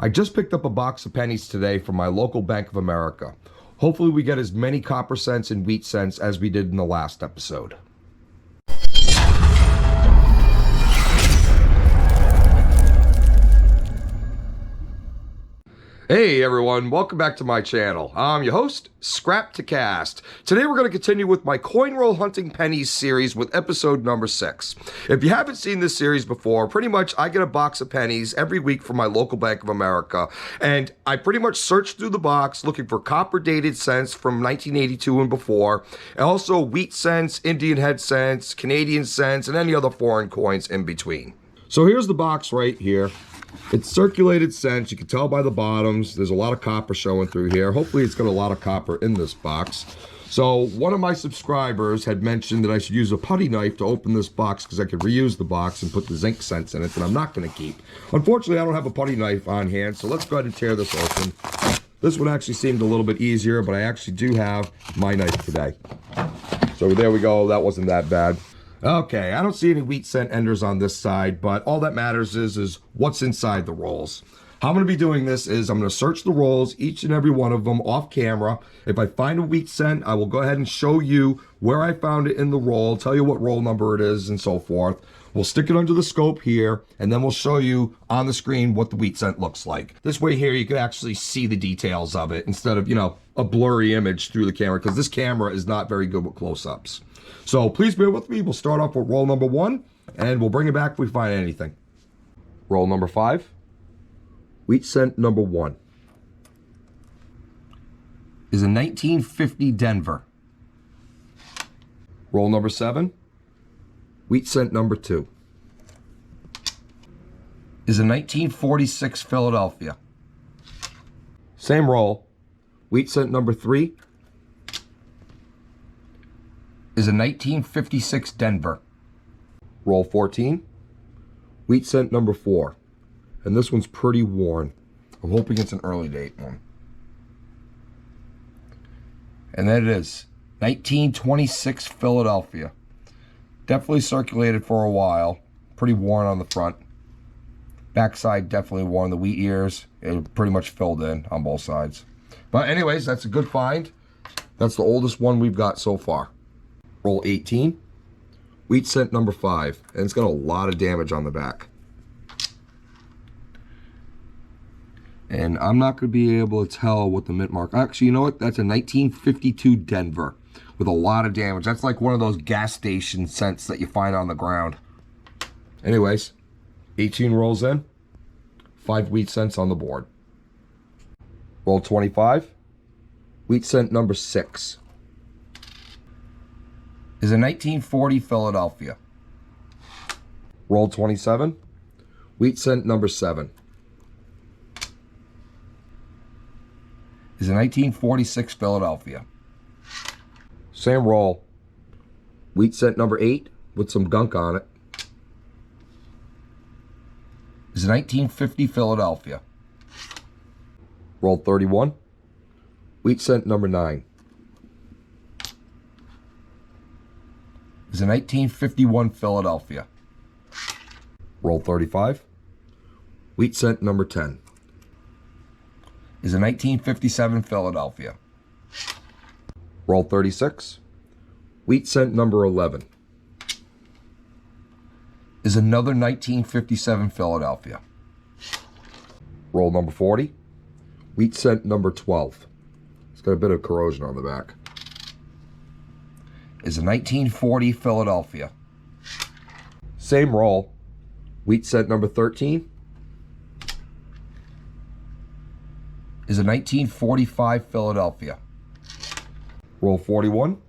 I just picked up a box of pennies today from my local Bank of America. Hopefully we get as many copper cents and wheat cents as we did in the last episode. Hey everyone, welcome back to my channel. I'm your host, Scrap to Cast. Today we're going to continue with my Coin Roll Hunting Pennies series with episode number 6. If you haven't seen this series before, pretty much I get a box of pennies every week from my local Bank of America, and I pretty much search through the box looking for copper dated cents from 1982 and before, and also wheat cents, Indian head cents, Canadian cents, and any other foreign coins in between. So here's the box right here. It's circulated cents. You can tell by the bottoms. There's a lot of copper showing through here. Hopefully it's got a lot of copper in this box. So one of my subscribers had mentioned that I should use a putty knife to open this box because I could reuse the box and put the zinc cents in it that I'm not going to keep. Unfortunately, I don't have a putty knife on hand, so let's go ahead and tear this open. This one actually seemed a little bit easier, but I actually do have my knife today. So there we go. That wasn't that bad. Okay, I don't see any wheat cent enders on this side, but all that matters is what's inside the rolls. How I'm going to be doing this is I'm going to search the rolls, each and every one of them off camera. If I find a wheat cent, I will go ahead and show you where I found it in the roll, tell you what roll number it is, and so forth. We'll stick it under the scope here, and then we'll show you on the screen what the wheat cent looks like. This way here, you can actually see the details of it instead of, a blurry image through the camera, because this camera is not very good with close-ups. So please bear with me. We'll start off with roll number 1, and we'll bring it back if we find anything. Roll number 5, wheat cent number 1 is a 1950 Denver. Roll number 7, wheat cent number 2 is a 1946 Philadelphia. Same roll, wheat cent number 3 is a 1956 Denver. Roll 14, wheat cent number 4. And this one's pretty worn. I'm hoping it's an early date one. And then it is, 1926 Philadelphia. Definitely circulated for a while. Pretty worn on the front. Backside definitely worn. The wheat ears, it pretty much filled in on both sides. But anyways, that's a good find. That's the oldest one we've got so far. Roll 18, wheat cent number 5, and it's got a lot of damage on the back. And I'm not going to be able to tell what the mint mark. Actually, you know what? That's a 1952 Denver with a lot of damage. That's like one of those gas station cents that you find on the ground. Anyways, 18 rolls in, 5 wheat cents on the board. Roll 25, wheat cent number 6. Is a 1940 Philadelphia. Roll 27, wheat cent number 7. Is a 1946 Philadelphia. Same roll, wheat cent number 8 with some gunk on it. Is a 1950 Philadelphia. Roll 31, wheat cent number 9. Is a 1951 Philadelphia. Roll 35, wheat cent number 10. Is a 1957 Philadelphia. Roll 36, wheat cent number 11. Is another 1957 Philadelphia. Roll number 40, wheat cent number 12. It's got a bit of corrosion on the back. Is a 1940 Philadelphia. Same roll, wheat cent number 13 is a 1945 Philadelphia. Roll 41,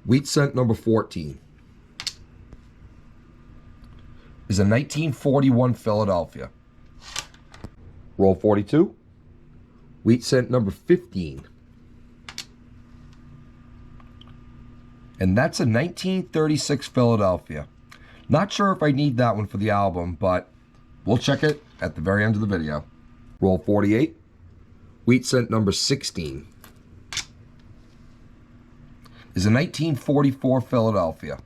wheat cent number 14 is a 1941 Philadelphia. Roll 42, wheat cent number 15. And that's a 1936 Philadelphia. Not sure if I need that one for the album, but we'll check it at the very end of the video. Roll 48, wheat cent number 16 is a 1944 Philadelphia.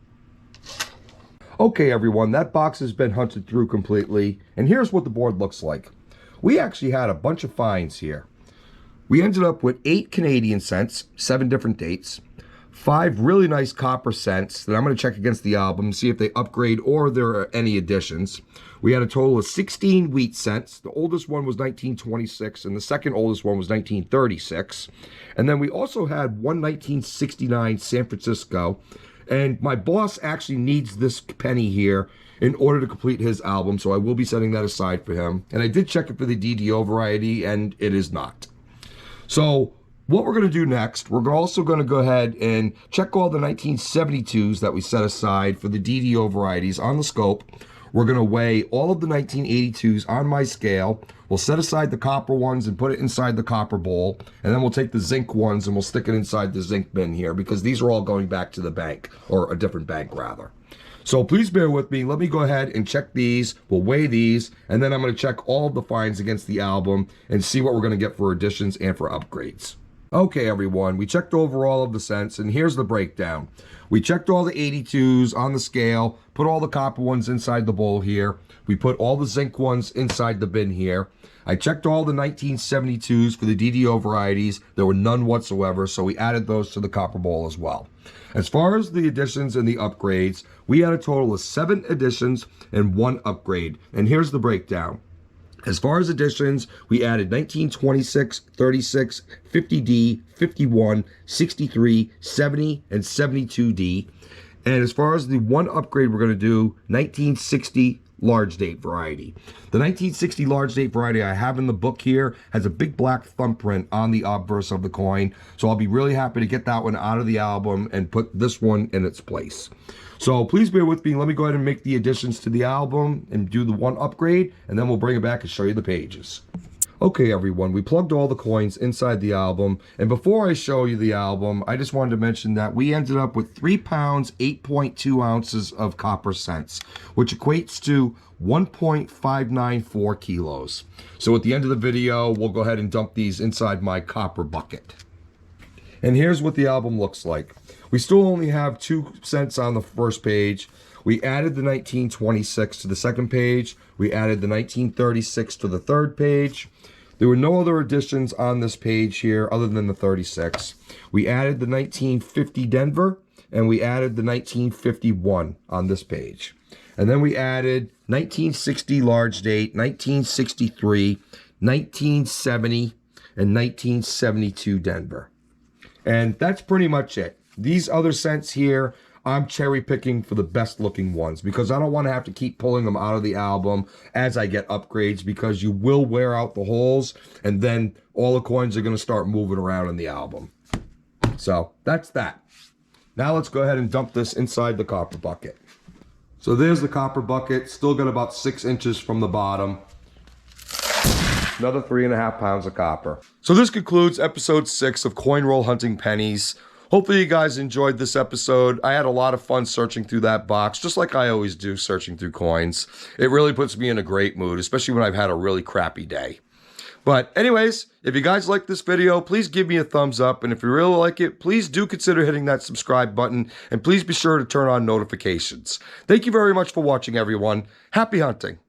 Okay, everyone, that box has been hunted through completely, and here's what the board looks like. we actually had a bunch of finds here. We ended up with 8 Canadian cents, 7 different dates, 5 really nice copper cents that I'm going to check against the album, see if they upgrade or there are any additions. We had a total of 16 wheat cents. The oldest one was 1926, and the second oldest one was 1936. And then we also had one 1969 San Francisco. And my boss actually needs this penny here in order to complete his album, so I will be setting that aside for him. And I did check it for the DDO variety, and it is not. So what we're going to do next, we're also going to go ahead and check all the 1972s that we set aside for the DDO varieties on the scope. We're going to weigh all of the 1982s on my scale. We'll set aside the copper ones and put it inside the copper bowl. And then we'll take the zinc ones and we'll stick it inside the zinc bin here because these are all going back to the bank, or a different bank rather. So please bear with me. Let me go ahead and check these. We'll weigh these, and then I'm going to check all of the finds against the album and see what we're going to get for additions and for upgrades. Okay, everyone, we checked over all of the cents, and here's the breakdown. We checked all the 82s on the scale, put all the copper ones inside the bowl here. We put all the zinc ones inside the bin here. I checked all the 1972s for the DDO varieties. There were none whatsoever, so we added those to the copper bowl as well. As far as the additions and the upgrades, we had a total of 7 additions and 1 upgrade. And here's the breakdown. As far as additions, we added 1926, 36, 50D, 51, 63, 70, and 72D. And as far as the 1 upgrade we're going to do, 1960 large date variety. The 1960 large date variety I have in the book here has a big black thumbprint on the obverse of the coin. So I'll be really happy to get that one out of the album and put this one in its place. So please bear with me. Let me go ahead and make the additions to the album and do the 1 upgrade, and then we'll bring it back and show you the pages. Okay, everyone, we plugged all the coins inside the album, and before I show you the album, I just wanted to mention that we ended up with 3 pounds, 8.2 ounces of copper cents, which equates to 1.594 kilos. So at the end of the video, we'll go ahead and dump these inside my copper bucket. And here's what the album looks like. We still only have 2 cents on the first page. We added the 1926 to the second page. We added the 1936 to the third page. There were no other additions on this page here other than the 36. We added the 1950 Denver, and we added the 1951 on this page. And then we added 1960 large date, 1963, 1970, and 1972 Denver. And that's pretty much it. These other cents here, I'm cherry picking for the best looking ones because I don't want to have to keep pulling them out of the album as I get upgrades, because you will wear out the holes and then all the coins are going to start moving around in the album. So that's that. Now let's go ahead and dump this inside the copper bucket. So there's the copper bucket, still got about 6 inches from the bottom. Another 3.5 pounds of copper. So this concludes episode 6 of Coin Roll Hunting Pennies. Hopefully you guys enjoyed this episode. I had a lot of fun searching through that box, just like I always do searching through coins. It really puts me in a great mood, especially when I've had a really crappy day. But anyways, if you guys like this video, please give me a thumbs up. And if you really like it, please do consider hitting that subscribe button. And please be sure to turn on notifications. Thank you very much for watching, everyone. Happy hunting.